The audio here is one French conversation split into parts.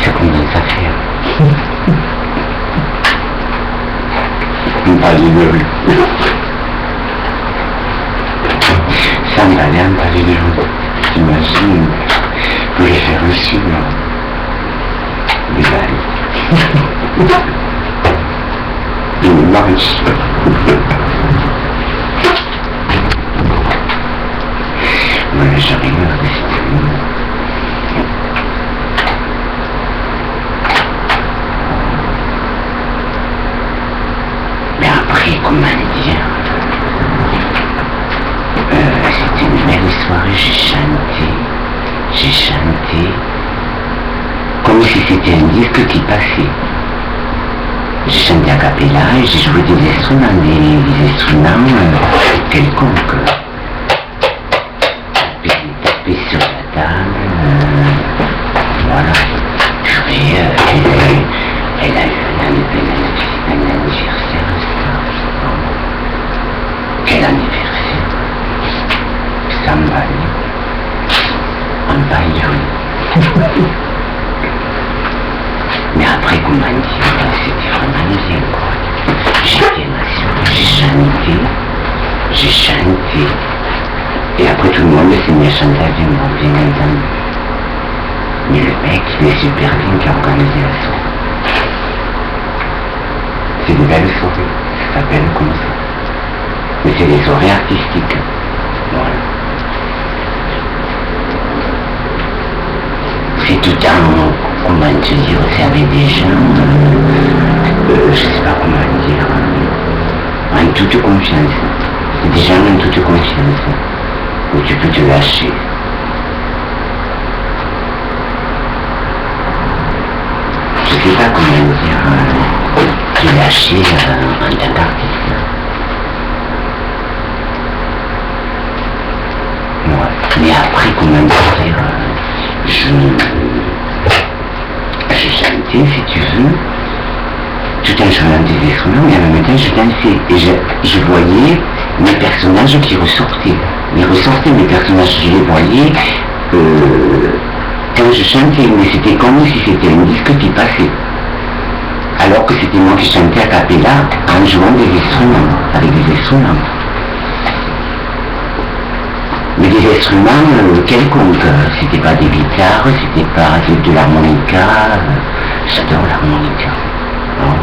ça combien ça fait? Pas de rue. Ça me valait un palais de rue. T'imagines, vous les faire reçu, des balles. Une marche. Ouais, j'arrive à rester. Mais après, comment dire, c'était une belle soirée, j'ai chanté, comme si c'était un disque qui passait. J'ai chanté a cappella et j'ai joué des instruments, quelconques. Tapé sur la table, voilà. Puis elle a eu un anniversaire, quel anniversaire? Ça me va, un bail. Mais après, comment dire, c'était vraiment bien, quoi. J'étais nationale, j'ai chanté, et après tout le monde s'est mis à chanter avec moi, bien entendu. Mais le mec, il est super bien qui a organisé la soirée. C'est une belle soirée, ça s'appelle comme ça. Mais c'est des soirées artistiques, voilà. C'est tout un, comment te dire, c'est avec des gens, je sais pas comment dire, en toute confiance. C'est des gens en toute confiance, où tu peux te lâcher. Je sais pas comment dire, te lâcher en tant qu'artiste. Ouais. Mais après, comment dire, j'ai chanté, si tu veux, tout en chantant des instruments, mais en même temps je dansais. Et je voyais mes personnages qui ressortaient. Ils ressortaient, mes personnages, je les voyais quand je chantais, mais c'était comme si c'était un disque qui passait. Alors que c'était moi qui chantais a cappella en jouant des instruments, avec des instruments. Mais des instruments quelconques, c'était pas des guitares, c'était pas de l'harmonica, j'adore l'harmonica. Non.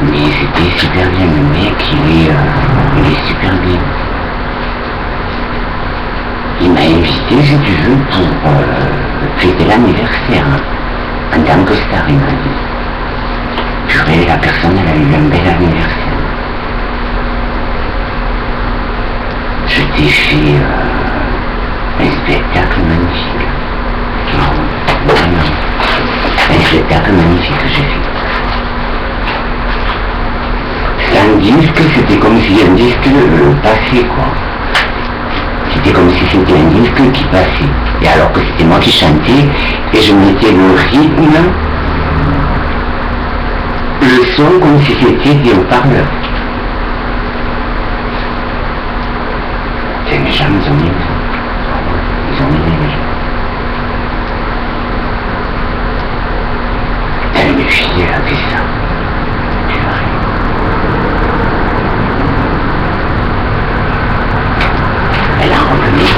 Mais c'était super bien, le mec, il est super bien. Il m'a invité, si tu veux, pour fêter l'anniversaire. En tant que star, il m'a dit. Purée, la personne, elle a eu un bel anniversaire. Je t'ai fait un spectacle magnifique. Non, vraiment. Un spectacle magnifique que j'ai fait. C'est un disque, c'était comme si un disque passait, quoi. C'était comme si c'était un disque qui passait. Et alors que c'était moi qui chantais, et je mettais le rythme, le son comme si c'était des haut-parleurs. C'est les gens, ils ont mis des gens. Elle me fille, elle a fait ça. Elle a revenu ça.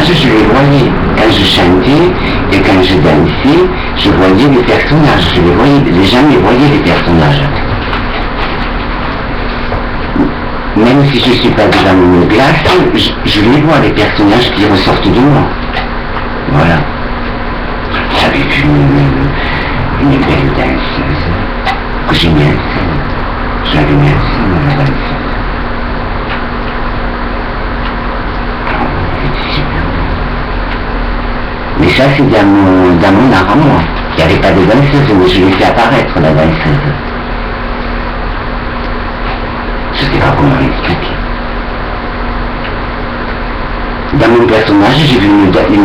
Je les voyais quand je chantais et quand je dansais, je voyais les personnages, les gens les voyaient les personnages. Même si je ne suis pas devant une glace, je les vois, les personnages qui ressortent de moi. Voilà. Avec une belle danseuse que j'ai mis en scène. Je l'avais mis en scène, la danseuse. Mais ça, c'est dans mon art à moi. Il n'y avait pas de danseuse, mais je l'ai fait apparaître, la danseuse. Je ne sais pas comment l'expliquer. Dans mon personnage, j'ai vu une danseuse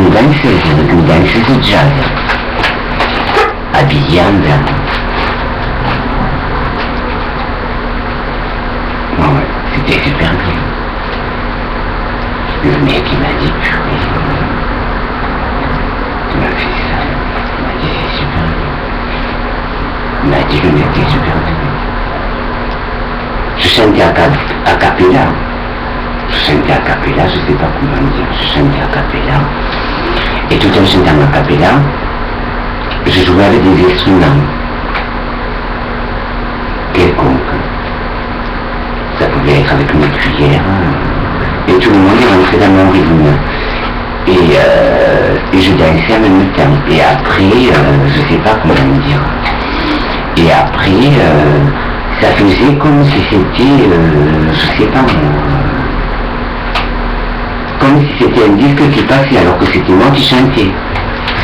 de jazz, habillée en blanc. Ouais, c'était super bien. Le mec, il m'a dit, purée, tu m'as fait ça. Il m'a dit, c'est super bien. Il m'a dit, le mec, c'est super bien. Je chantais à cappella. Je chantais à cappella, je sais pas comment dire. Je chantais à cappella. Et tout en chantant à cappella, je jouais avec des instruments. Quelconques. Ça pouvait être avec une cuillère. Et tout le monde est rentré dans mon rythme. Et je dansais en même temps. Et après, je sais pas comment dire. Et après, ça faisait comme si c'était, je sais pas moi, comme si c'était un disque qui passait alors que c'était moi qui chantais.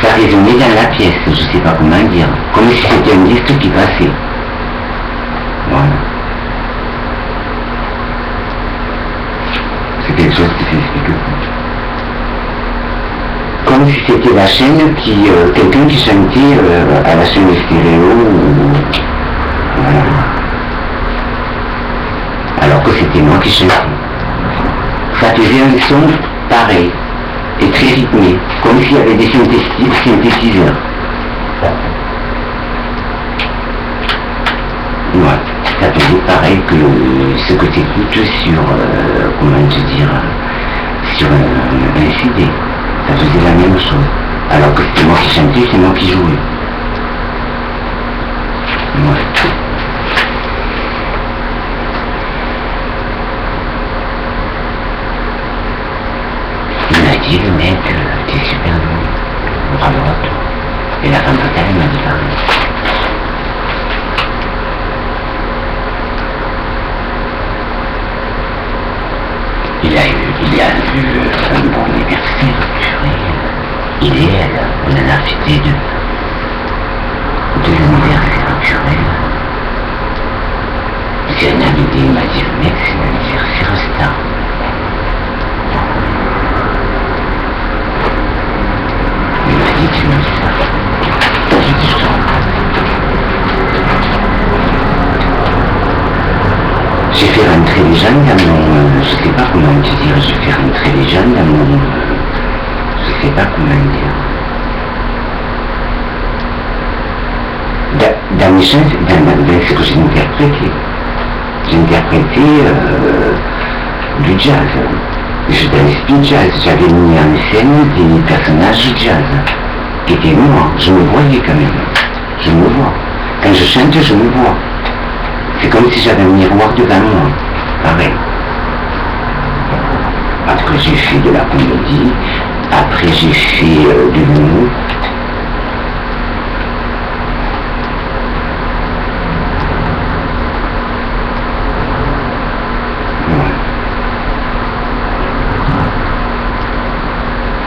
Ça résonnait dans la pièce, je sais pas comment dire, comme si c'était un disque qui passait. Voilà. C'est quelque chose qui s'explique pas. Comme si c'était la chaîne qui, quelqu'un qui chantait à la chaîne stéréo, voilà. Alors que c'était moi qui chantais. Ça faisait un son pareil, et très rythmé, comme s'il y avait des synthétiseurs. Ouais, ça faisait pareil que ce que tu écoutes sur, comment te dire, sur un CD. Ça faisait la même chose. Alors que c'était moi qui chantais, c'est moi qui jouais. Ouais. Il m'a dit, le mec, t'es super bon. Bravo à toi. Et la femme fatale, elle m'a dit pareil. Il a eu un bon anniversaire, purée. Idéal, on en a fêté de l'anniversaire, purée. C'est un ami, il m'a dit, le mec, c'est l'anniversaire star. Il m'a dit, tu me dis ça. J'ai dit, je te J'ai fait rentrer les gens dans mon... je sais pas comment te dire, j'ai fait rentrer les gens dans mon... je sais pas comment dire. Dans mes chansons, dans ce que j'ai interprété. J'ai interprété du jazz. Je danse du jazz. J'avais mis en scène des personnages du jazz. Qui étaient moi. Je me voyais quand même. Je me vois. Quand je chante, je me vois. C'est comme si j'avais un miroir devant moi. Pareil. Après j'ai fait de la comédie. Après j'ai fait de l'humour.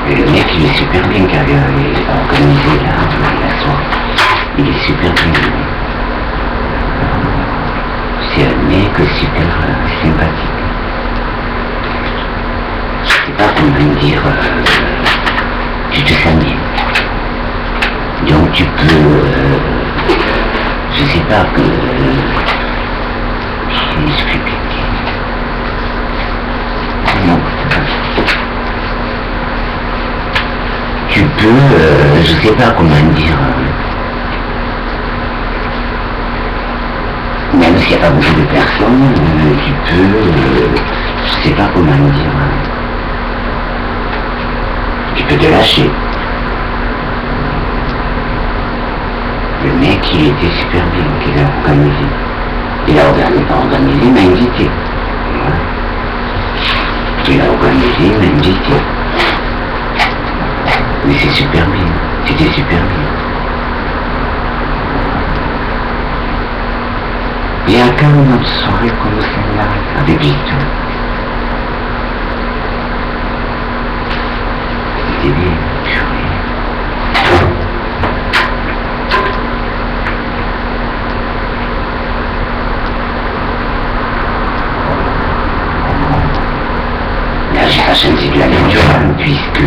Et le mec il est super bien qui avait organisé la soirée. Il est super bien. C'est un mec super sympathique. Je sais pas comment dire, tu te sens bien. Donc tu peux, je sais pas que, je m'explique. Non. Tu peux, je sais pas comment dire. Même s'il n'y a pas beaucoup de personnes, tu peux, je sais pas comment dire, tu peux te lâcher. Le mec, il était super bien, qu'il a organisé. Il a organisé, il m'a invité. Voilà. Il a organisé, il m'a invité. Mais c'est super bien, c'était super bien. Il y a quand même une autre soirée comme celle-là, avec Victor. C'était bien, purée. Là, j'ai pas senti de la lecture, puisque,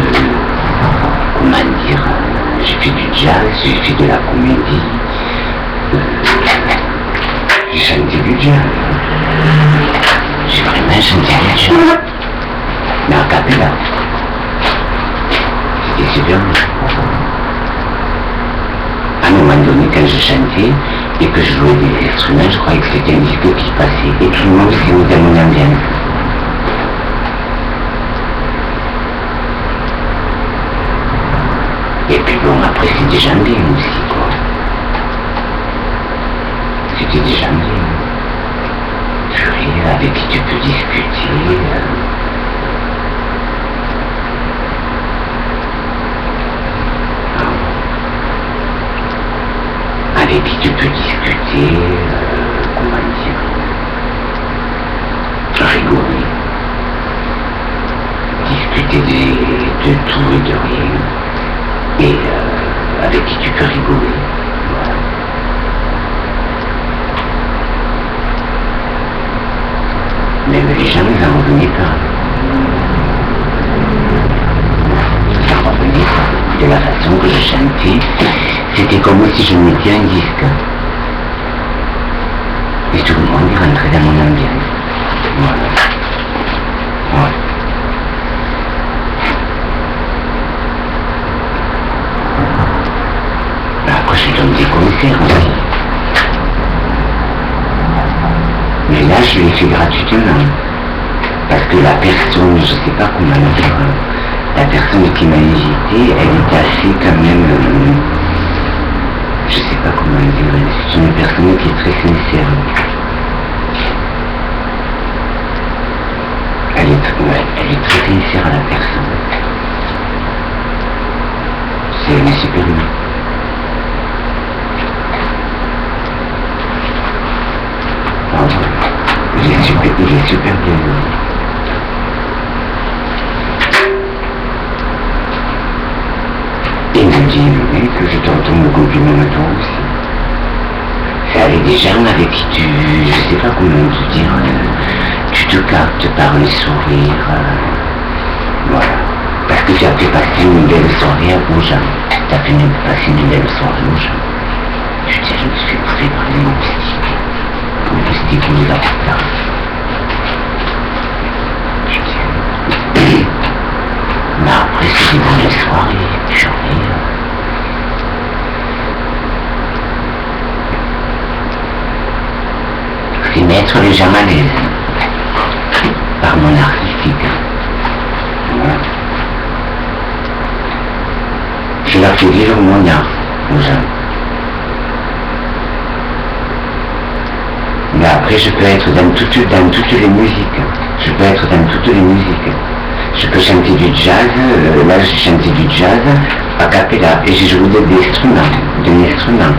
comment dire, j'ai fait du jazz, j'ai fait de la comédie, j'ai chanté du jazz. J'ai vraiment chanté du jazz. Mais a cappella. C'était super bien. À un moment donné, quand je chantais et que je jouais des instruments, je croyais que c'était un disque qui passait et tout le monde s'est mis dans mon ambiance. Et puis bon, après c'est déjà bien aussi, quoi. C'était déjà bien. Purée, avec qui tu peux discuter. Avec qui tu peux discuter, comment dire, rigoler. Discuter de tout et de rien. Et avec qui tu peux rigoler. Voilà. Même les gens n'en revenaient pas. Ils n'en revenaient pas. De la façon que je chantais, c'était comme si je mettais un disque. Et tout le monde est rentré dans mon ambiance. Voilà. Ouais. Après, je donne des concerts aussi. Mais là, je l'ai fait gratuitement. Parce que la personne, je ne sais pas comment dire, la personne qui m'a invité, elle est assez quand même, je ne sais pas comment dire, c'est une personne qui est très sincère. Elle est très sincère à la personne. C'est super bien. Il est super bien. Il m'a dit que je t'entends mon compliment à toi aussi. C'est avec des gens avec qui tu, je sais pas comment te dire, tu te captes par le sourire. Voilà. Parce que tu as fait passer une belle soirée aux gens. Tu as fait passer une belle soirée aux gens. Je dis, je me suis pris par les moustiques. Les moustiques nous apportent. Mais après, c'est des bonnes soirées, purée. C'est mettre les gens à l'aise par mon artistique. Voilà. Je leur fais vivre mon art aux gens. Mais après, je peux être dans toutes les musiques. Je peux être dans toutes les musiques. Je peux chanter du jazz, là j'ai chanté du jazz a cappella et j'ai joué d'un instrument.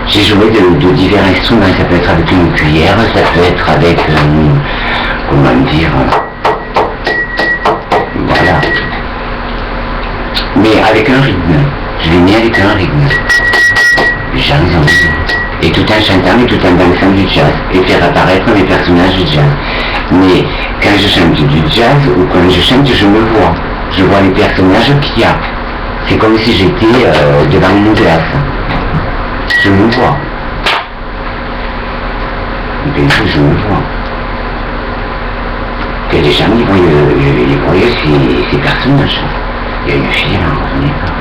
J'ai joué de divers instruments, ça peut être avec une cuillère, ça peut être avec, comment dire, voilà. Mais avec un rythme, je l'ai mis avec un rythme. Les gens ils ont besoin. Et tout en chantant et tout en dansant du jazz, et faire apparaître les personnages du jazz. Mais quand je chante du jazz ou quand je chante, je me vois. Je vois les personnages qu'il y a. C'est comme si j'étais devant une glace. Je me vois. Bien sûr, je me vois. Que les gens ils voient ces personnages. Il y a une fille, elle n'en revenait pas.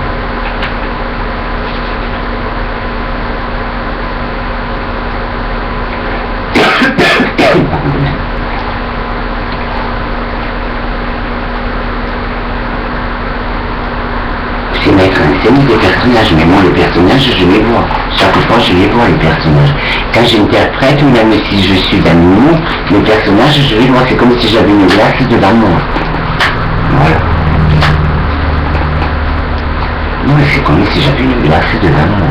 C'est mettre en scène des personnages, mais moi les personnages je les vois. Chaque fois je les vois les personnages. Quand j'interprète, même si je suis dans le mot, les personnages je les vois, c'est comme si j'avais une glace devant moi. Voilà. Ouais, c'est comme si j'avais une glace devant moi.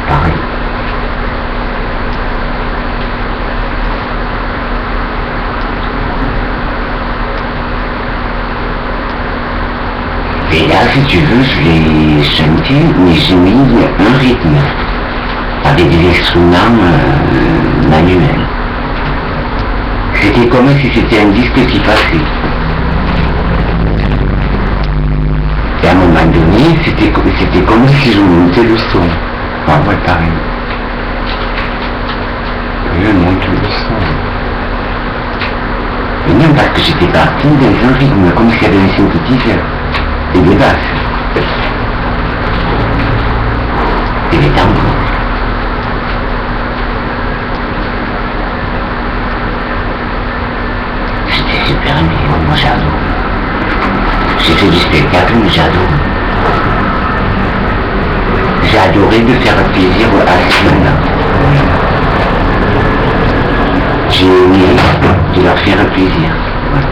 Pareil. Et là, si tu veux, je l'ai chanté, mais j'ai mis un rythme, avec des instruments manuels. C'était comme si c'était un disque qui passait. un moment donné, c'était comme si je montais le son. Ah ouais, pareil. Oui, elle monte le son. Et même parce que j'étais parti dans un rythme, comme s'il y avait un synthétiseur. Et des basses. Et des tambours. C'était super amusant, moi j'adore. J'ai fait du spectacle, mais j'adore. J'ai adoré de faire plaisir à ces gens-là. J'ai aimé de leur faire plaisir. Voilà.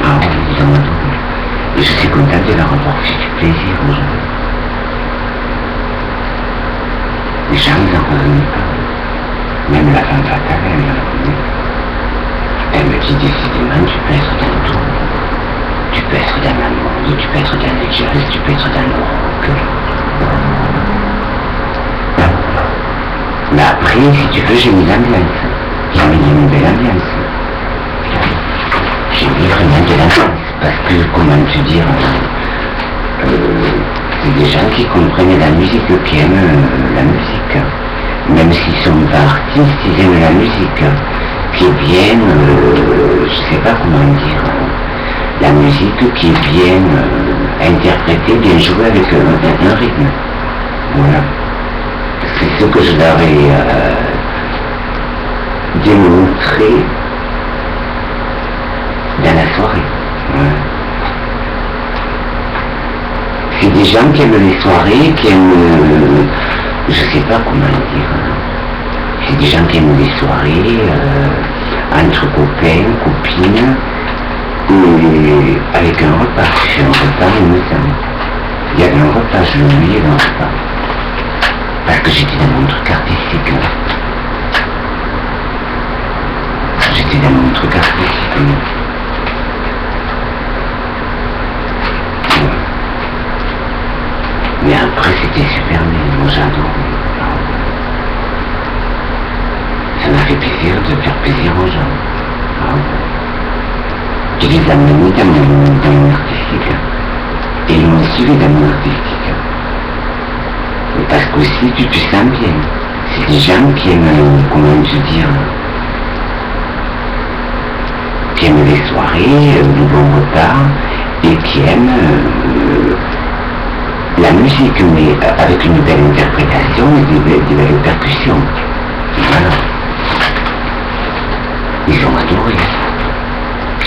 Ah oui, ils ont adoré. Et je suis content de leur avoir fait du plaisir aux gens. Les gens n'en revenaient pas. Même la femme fatale, elle n'en revenait pas. Elle me dit décidément, tu peux être dans tout. Tu peux être dans la mode, tu peux être dans le jazz, tu peux être dans le rock. Mais après, si tu veux, j'ai mis l'ambiance. J'ai mis une belle ambiance. J'ai mis vraiment de l'ambiance. Parce que, comment te dire, c'est des gens qui comprennent la musique, qui aiment la musique. Même s'ils ne sont pas artistes, ils aiment la musique. Qui est bien, je ne sais pas comment dire, la musique qui est bien interprétée, bien jouée avec un rythme. Voilà. C'est ce que je leur ai démontré dans la soirée. Voilà. C'est des gens qui aiment les soirées, qui aiment, je sais pas comment dire, c'est des gens qui aiment les soirées, entre copains, copines, et avec un repas. C'est un repas, il me semble. Il y avait un repas, je l'oubliais dans le repas. Parce que j'étais dans mon truc artistique. J'étais dans mon truc artistique. Ouais. Mais après, c'était super bien. Moi, j'adore. Ça m'a fait plaisir de faire plaisir aux gens. Je les ai amenés dans mon artistique. Et ils m'ont suivi dans mon artistique. Parce qu'aussi tu te sens bien. C'est des gens qui aiment, comment te dire, qui aiment les soirées, le bon repas, et qui aiment la musique, mais avec une belle interprétation et des belles percussions. Voilà. Ils ont adoré.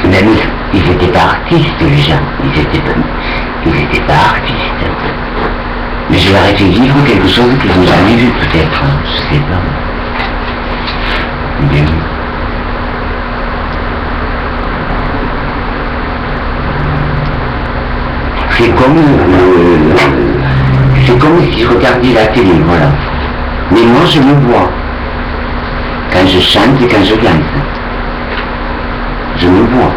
Même ils n'étaient pas artistes, les gens. Ils étaient pas artistes. Mais je leur ai fait vivre quelque chose qu'ils n'ont jamais vu, peut-être. Hein, je sais pas. Bien. C'est comme si je regardais la télé, voilà. Mais moi, je me vois. Quand je chante et quand je danse. Je me vois.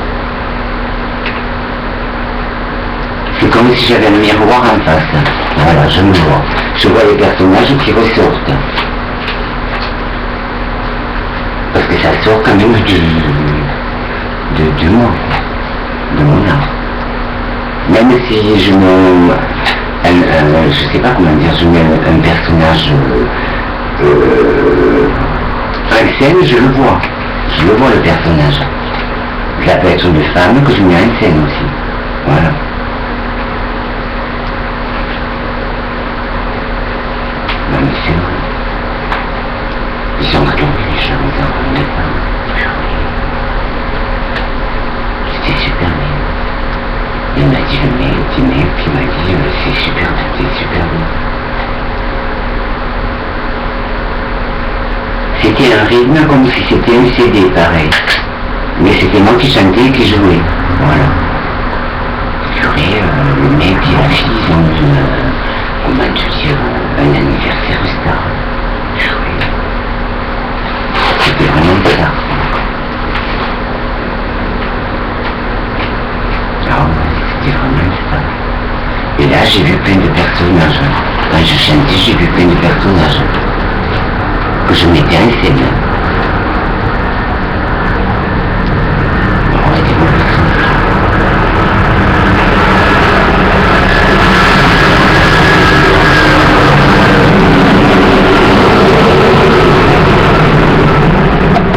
C'est comme si j'avais un miroir en face. Voilà, je me vois. Je vois les personnages qui ressortent. Parce que ça sort quand même de moi, de mon art. Même si je mets je sais pas comment dire, je mets un personnage en scène, je le vois. Je le vois le personnage. Ça peut être une femme que je mets en scène aussi. Voilà. Non mais c'est vrai. Ils sont adorés les gens, ils en revenaient pas. C'était super bien. Il m'a dit le mec, puis il m'a dit c'est super, c'était super bien. C'était un rythme comme si c'était un CD pareil. Mais c'était moi qui chantais et qui jouais. Voilà. Purée, le mec et la fille, ils ont eu, comment te dire, un anniversaire star. Purée. C'était vraiment ça. Ah ouais, c'était vraiment ça. Et là, j'ai vu plein de personnages. Quand je chantais, j'ai vu plein de personnages. que je m'intéressais bien.